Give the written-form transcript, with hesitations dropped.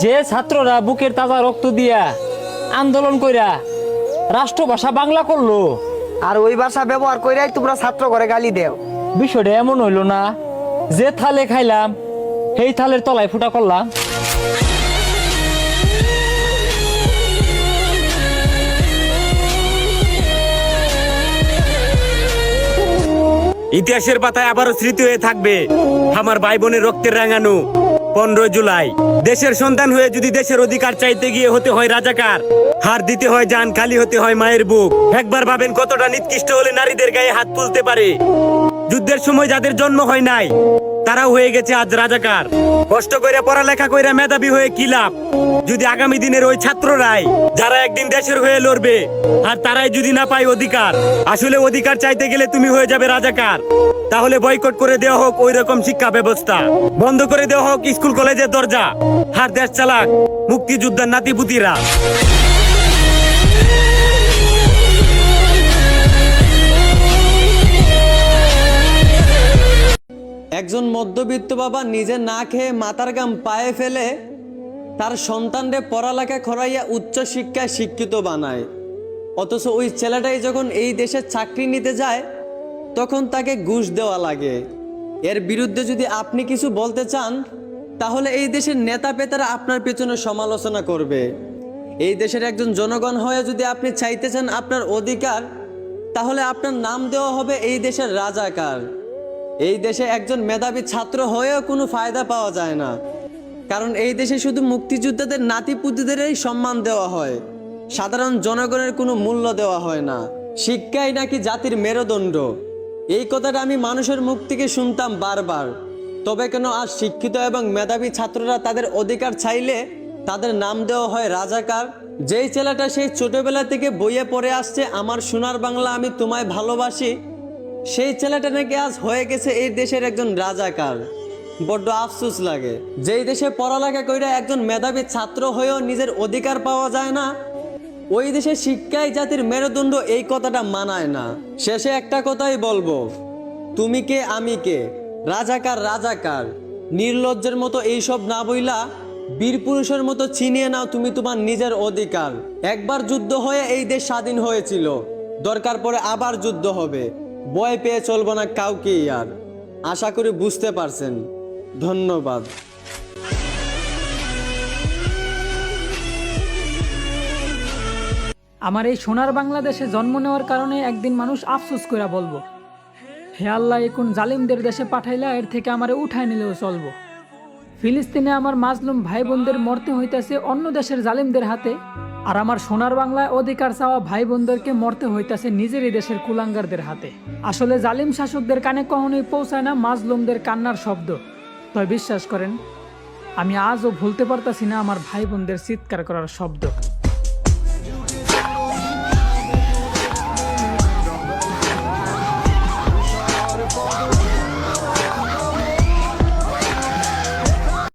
যে ছাত্ররা বুকের তাজা রক্ত দিয়া আন্দোলন কইরা রাষ্ট্রভাষা বাংলা করলো, আর ওই ভাষা ব্যবহার কইরাই তোমরা ছাত্র করে গালি দেও। বিষয়টা এমন হইল না যে থালে খাইলাম সেই থালের তলায় ফুটা করলাম। ইতিহাসের পাতায় আবারও স্মৃতি হয়ে থাকবে আমার ভাই বোনের রক্তের রাঙানো 15 জুলাই। দেশের সন্তান হয়ে যদি দেশের অধিকার চাইতে গিয়ে হতে হয় রাজাকার, হার দিতে হয় জান, খালি হতে হয় মায়ের বুক। একবার ভাবেন কতটা নিকৃষ্ট হলে নারীদের গায়ে হাত তুলতে পারে। যুদ্ধের সময় যাদের জন্ম হয় নাই তারাও হয়ে গেছে আজ রাজাকার। কষ্ট কইরা পড়ালেখা কইরা মেধাবী হয়ে কি লাভ যদি আগামী দিনের ওই ছাত্ররাই যারা একদিন দেশের হয়ে লড়বে আর তারাই যদি না পায় অধিকার। আসলে অধিকার চাইতে গেলে তুমি হয়ে যাবে রাজাকার। তাহলে বয়কট করে দেওয়া হোক ওই রকম শিক্ষা ব্যবস্থা, বন্ধ করে দেওয়া হোক স্কুল কলেজের দরজা। আর দেশ চালাক মুক্তিযোদ্ধার নাতিপুতিরা। একজন মধ্যবিত্ত বাবা নিজে না খেয়ে মাথার গাম পায়ে ফেলে তার সন্তানরে পড়ালেখা করাইয়া উচ্চ শিক্ষায় শিক্ষিত বানায়, অথচ ওই ছেলেটাই যখন এই দেশে চাকরি নিতে যায় তখন তাকে ঘুষ দেওয়া লাগে। এর বিরুদ্ধে যদি আপনি কিছু বলতে চান তাহলে এই দেশের নেতা পেতারা আপনার পেছনে সমালোচনা করবে। এই দেশের একজন জনগণ হয়ে যদি আপনি চাইতে চান আপনার অধিকার, তাহলে আপনার নাম দেওয়া হবে এই দেশের রাজাকার। এই দেশে একজন মেধাবী ছাত্র হয়েও কোনো ফায়দা পাওয়া যায় না, কারণ এই দেশে শুধু মুক্তিযোদ্ধাদের নাতিপুতিদেরই সম্মান দেওয়া হয়, সাধারণ জনগণের কোনো মূল্য দেওয়া হয় না। শিক্ষাই নাকি জাতির মেরুদণ্ড, এই কথাটা আমি মানুষের মুখ থেকে শুনতাম বারবার। তবে কেন আজ শিক্ষিত এবং মেধাবী ছাত্ররা তাদের অধিকার চাইলে তাদের নাম দেওয়া হয় রাজাকার? যেই ছেলেটা সেই ছোটবেলা থেকে বইয়ে পড়ে আসছে আমার সোনার বাংলা আমি তোমায় ভালোবাসি, সেই ছেলেটা নাকি আজ হয়ে গেছে এই দেশের একজন রাজাকার। বড্ড আফসোস লাগে, যেই দেশে পড়ালেখা কইরা একজন মেধাবী ছাত্র হয়েও নিজের অধিকার পাওয়া যায় না, ওই দেশে শিক্ষাই জাতির মেরুদণ্ড, এই কথাটা মানায় না। শেষে একটা কথাই বলবো, তুমি কে আমি কে, রাজাকার রাজাকার। নির্লজ্জের মতো এইসব না বইলা বীর পুরুষের মতো চিনিয়ে নাও তুমি তোমার নিজের অধিকার। একবার যুদ্ধ হয়ে এই দেশ স্বাধীন হয়েছিল, দরকার পড়ে আবার যুদ্ধ হবে, ভয় পেয়ে চলবো না কাউকেই আর। আশা করি বুঝতে পারছেন। ধন্যবাদ। আমার এই সোনার বাংলাদেশে জন্ম নেওয়ার কারণে একদিন মানুষ আফসোস করে বলবো, হে আল্লাহ, এখন জালিমদের দেশে পাঠাইলা, এর থেকে আমারে উঠায় নিলেও চলবো। ফিলিস্তিনে আমার মাজলুম ভাই বোনদের মরতে হইতাছে অন্য দেশের জালিমদের হাতে, আর আমার সোনার বাংলায় অধিকার চাওয়া ভাই বোনদেরকে মরতে হইতাছে নিজেরই দেশের কুলাঙ্গারদের হাতে। আসলে জালিম শাসকদের কানে কখনোই পৌঁছায় না মাজলুমদের কান্নার শব্দ। তবে বিশ্বাস করেন, আমি আজও ভুলতে পারতাছি না আমার ভাই বোনদের চিৎকার করার শব্দ।